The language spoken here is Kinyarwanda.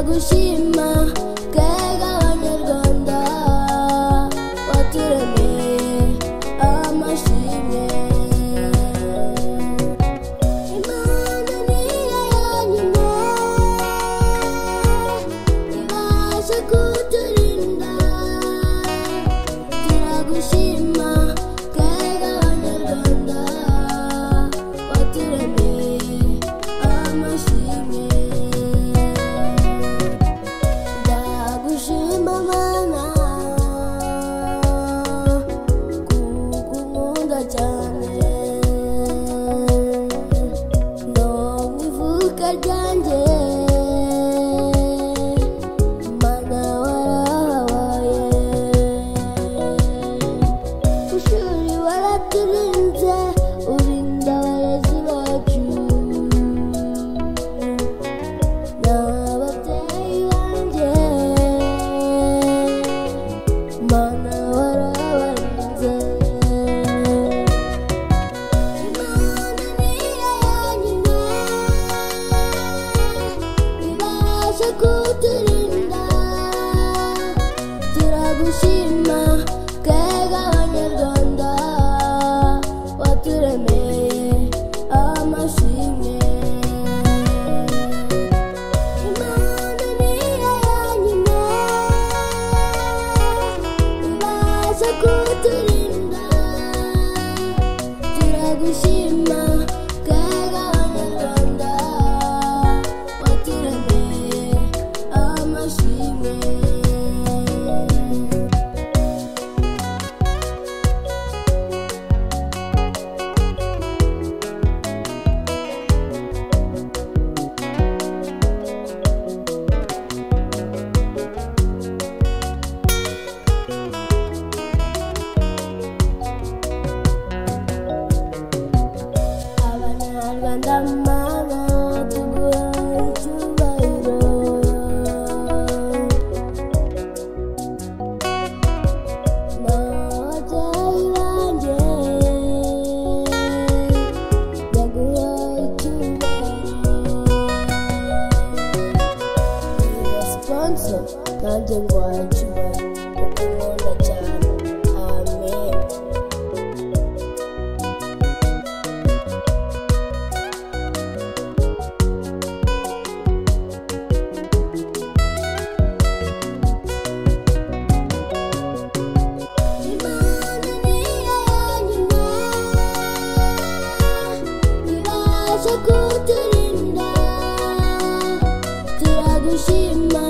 turagushima twebwe abanyarwanda waturemeye amashimwe. Imana niyo yonyine ibasha kuturinda, turagushima twebwe abanyarwanda waturemeye amashimwe. Ndagushima Mana kuko unkunda cyane, no mu ivuka ryanjye Mana warahabaye, ku ishuri waraturinze urinda abarezi bacu n'ababyeyi banjye Mana warabarinze. Imana niyo yonyine ibasha kuturinda, turagushima twebwe abanyarwanda waturemeye amashimwe. Imana niyo yonyine ibasha kuturinda, turagushima twebwe abanyarwanda waturemeye amashimwe. Abanyarwanda Mana tuguha icyubahiro, n'ababyeyi banjye baguha icyubahiro. Niba sponsor nanjye nguhaye icyubahiro kuko unkunda cyane. Amen. Imana niyo yonyine ibasha kuturinda, turagushima